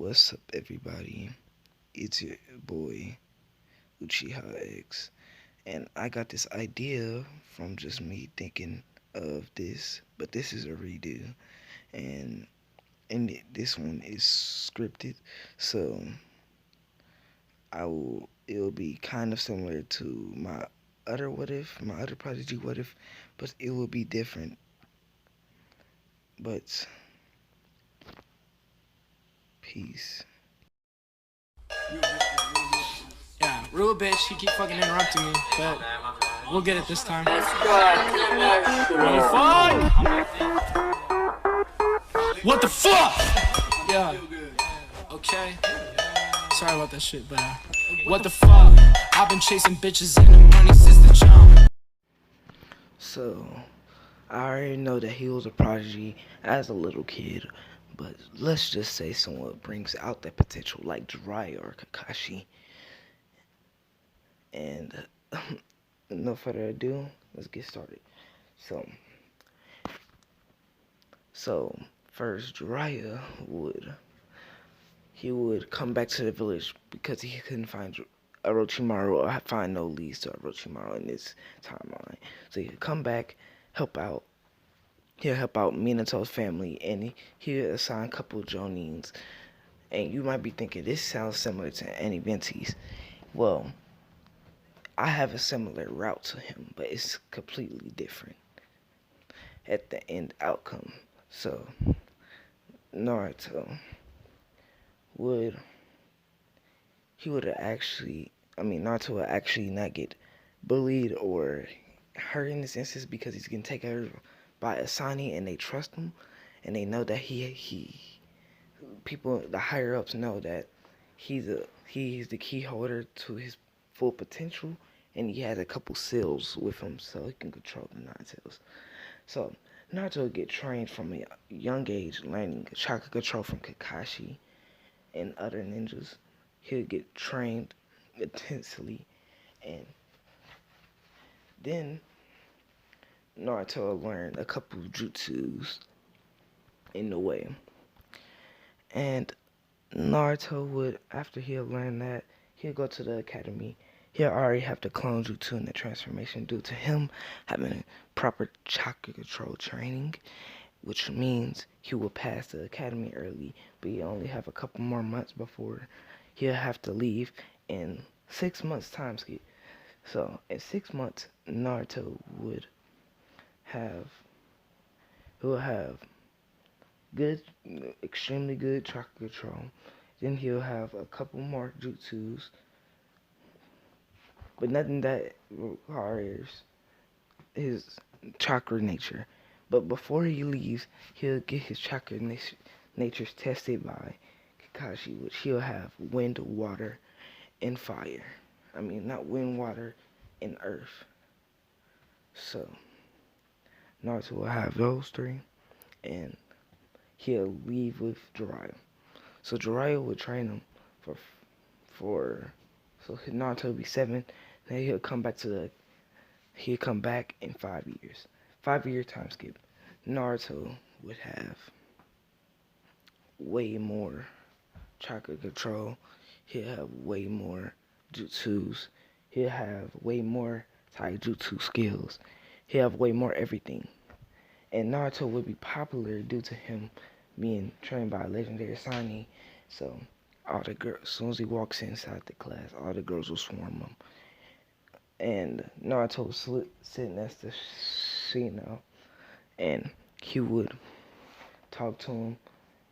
What's up, everybody? It's your boy Uchiha X, and I got this idea from just me thinking of this, but this is a redo, and this one is scripted, so it'll be kind of similar to my other prodigy what if, but it will be different. But peace. Yeah, real bitch, he keep fucking interrupting me, but we'll get it this time. What the fuck? Yeah. Okay. Sorry about that shit, but what the fuck? I've been chasing bitches and the money since the jump. So I already know that he was a prodigy as a little kid, but let's just say someone brings out that potential like Jiraiya or Kakashi. And no further ado, let's get started. So, so first Jiraiya would come back to the village because he couldn't find Orochimaru or find no leads to Orochimaru in this timeline. So he would come back, help out. He'll help out Minato's family, and he'll assign a couple Jonins. And you might be thinking, this sounds similar to Annie Vente's. Well, I have a similar route to him, but it's completely different at the end outcome. So, Naruto would, he would actually, Naruto would actually not get bullied or hurt in this instance because he's getting taken care of by Asani and they trust him and they know that people, the higher ups know that he's the key holder to his full potential, and he has a couple seals with him so he can control the Nine Tails. So Naruto will get trained from a young age, learning chakra control from Kakashi and other ninjas. He'll get trained intensely, and then Naruto will learn a couple jutsus in the way. And Naruto would, after he'll learn that, he'll go to the academy. He'll already have the clone jutsu and the transformation due to him having proper chakra control training, which means he will pass the academy early, but he only have a couple more months before he'll have to leave in 6 months time skip. So in 6 months, Naruto have will have good, extremely good chakra control. Then he'll have a couple more jutsus, but nothing that requires his chakra nature. But before he leaves, he'll get his chakra natures tested by Kakashi, which he'll have wind, water, and fire. Not wind, water, and earth. So, Naruto will have those three, and he'll leave with Jiraiya. So Jiraiya will train him so Naruto will be 7. Then he'll come back in 5 years. 5 year time skip. Naruto would have way more chakra control. He'll have way more jutsus. He'll have way more taijutsu skills. He'll have way more everything. And Naruto would be popular due to him being trained by a legendary Asani. So all the girls, as soon as he walks inside the class, all the girls will swarm him. And Naruto was sitting next to Shino, and he would talk to him,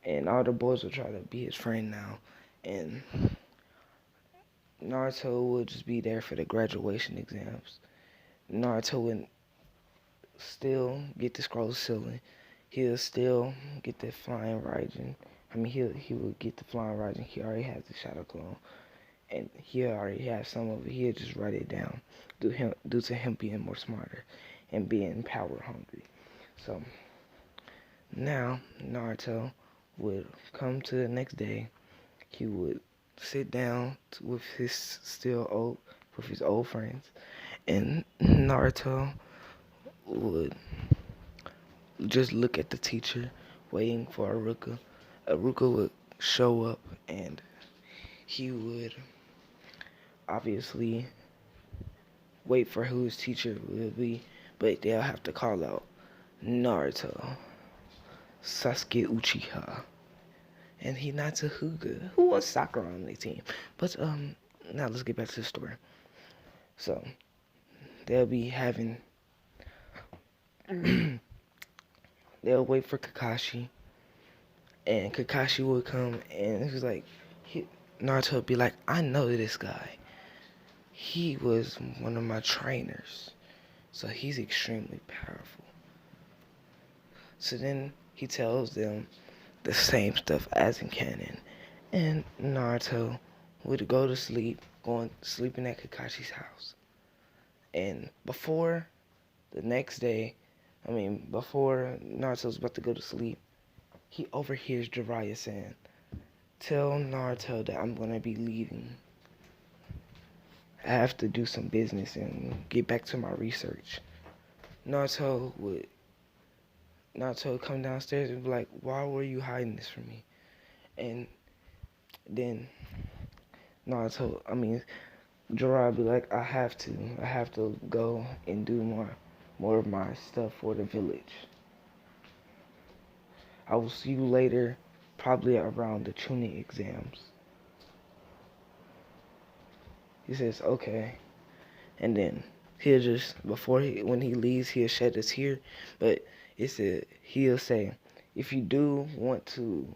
and all the boys would try to be his friend now. And Naruto would just be there for the graduation exams. Naruto would still get the scroll ceiling. He'll still get the flying Raijin. He will get the flying Raijin. He already has the shadow clone, and he already has some of it. He'll just write it down due to him being more smarter and being power hungry. So now Naruto would come to the next day. He would sit down with his old friends, and Naruto would just look at the teacher, waiting for Aruka. Aruka would show up, and he would obviously wait for who his teacher would be, but they'll have to call out Naruto, Sasuke Uchiha, and Hinata Hyuga, who was Sakura on their team. But now let's get back to the story. So they'll be having they'll wait for Kakashi, and Kakashi would come, and he's like, Naruto would be like, I know this guy. He was one of my trainers, so he's extremely powerful. So then he tells them the same stuff as in canon, and Naruto would go to sleep, sleeping at Kakashi's house. And before the next day, before Naruto's about to go to sleep, he overhears Jiraiya saying, tell Naruto that I'm gonna be leaving. I have to do some business and get back to my research. Naruto would come downstairs and be like, why were you hiding this from me? And then Jiraiya would be like, I have to go and do more of my stuff for the village. I will see you later, probably around the Chunin exams. He says, okay. And then he'll just, when he leaves, he'll shed a tear. But he'll say, if you do want to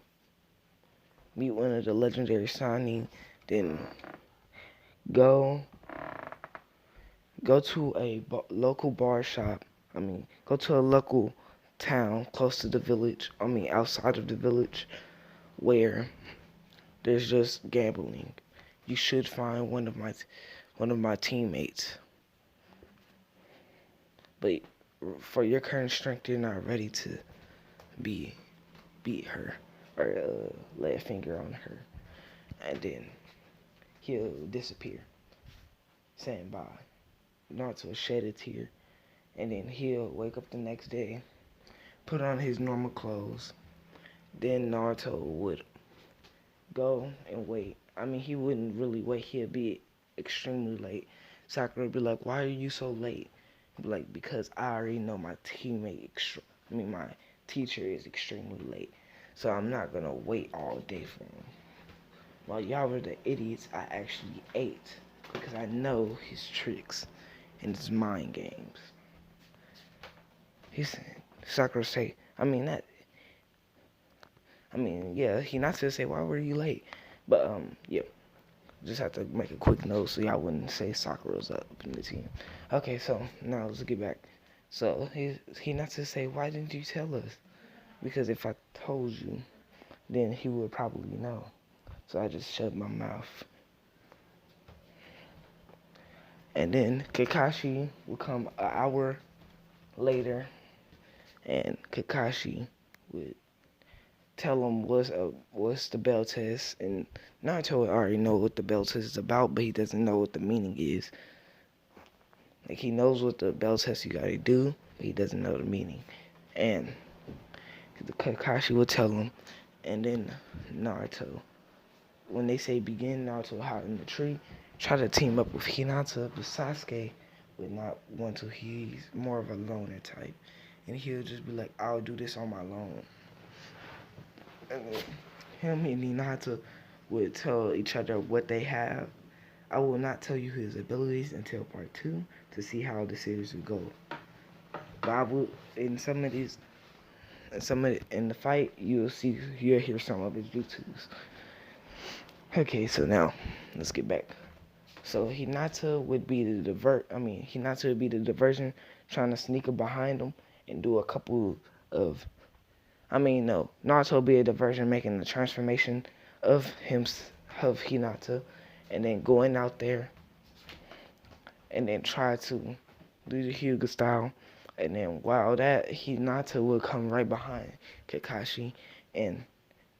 meet one of the legendary Sannin, then go to a local bar shop. Go to a local town close to the village. Outside of the village, where there's just gambling. You should find one of my teammates. But for your current strength, you're not ready to beat her or lay a finger on her. And then he'll disappear, saying bye. Naruto will shed a tear, and then he'll wake up the next day, put on his normal clothes. Then Naruto would go and wait. He wouldn't really wait. He'd be extremely late. Sakura would be like, why are you so late? He'd be like, because I already know my my teacher is extremely late. So I'm not going to wait all day for him. While y'all were the idiots, I actually ate. Because I know his tricks and his mind games. Sakura say, Hinata say, why were you late? But, yeah. Just have to make a quick note so y'all wouldn't say Sakura's up in the team. Okay, so now let's get back. So Hinata say, why didn't you tell us? Because if I told you, then he would probably know. So I just shut my mouth. And then Kakashi would come an hour later, and Kakashi would tell him what's the bell test, and Naruto already know what the bell test is about, but he doesn't know what the meaning is. Like, he knows what the bell test you gotta do, but he doesn't know the meaning. And Kakashi will tell him, and then Naruto, when they say begin, Naruto will hide in the tree, try to team up with Hinata, but Sasuke would not want to. He's more of a loner type, and he'll just be like, I'll do this on my own. And him and Hinata would tell each other what they have. I will not tell you his abilities until part 2 to see how the series will go. But I will, in the fight, you'll hear some of his jutsus. Okay, so now let's get back. So Hinata would be the diversion, trying to sneak up behind him and do a couple of Naruto would be a diversion, making the transformation of Hinata, and then going out there and then try to do the Hyuga style. And then while that, Hinata would come right behind Kakashi and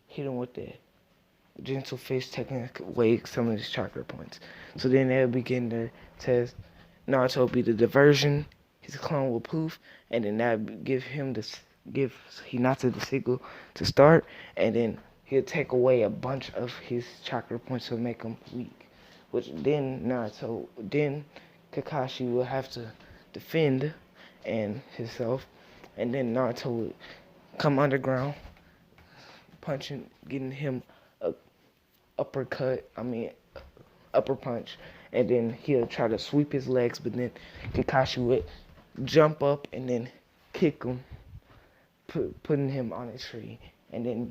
hit him with the gentle fist, taking away some of his chakra points. So then they'll begin their test. Naruto will be the diversion, his clone will poof, and then that give Hinata the signal to start, and then he'll take away a bunch of his chakra points to make him weak. Which then Kakashi will have to defend and himself, and then Naruto would come underground, punching, getting him a upper punch, and then he'll try to sweep his legs, but then Kakashi would jump up and then kick him, putting him on a tree, and then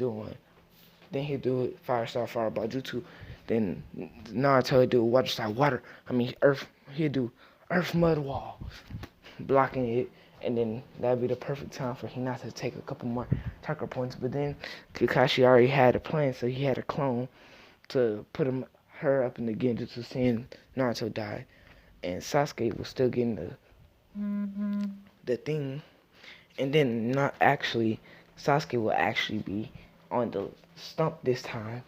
he'll do it fireball jutsu. Then Naruto would do earth. He'll do earth mud wall, blocking it, and then that'd be the perfect time for Hinata to take a couple more chakra points. But then Kakashi already had a plan, so he had a clone to put her up in the Genjutsu, seeing Naruto die, and Sasuke was still getting the thing, and then not actually Sasuke will actually be on the stump this time,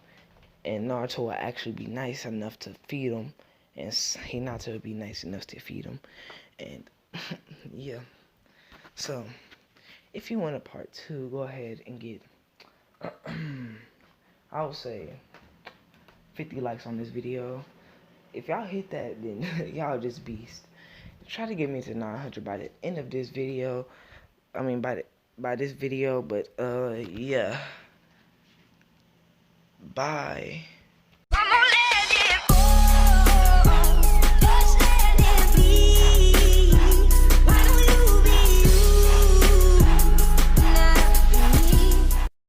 and Naruto will actually be nice enough to feed him, and Hinata will be nice enough to feed him, and yeah. So if you want a part 2, go ahead and get I would say 50 likes on this video. If y'all hit that, then y'all just beast. Try to get me to 900 by the end of this video. I mean by this video, but yeah. Bye.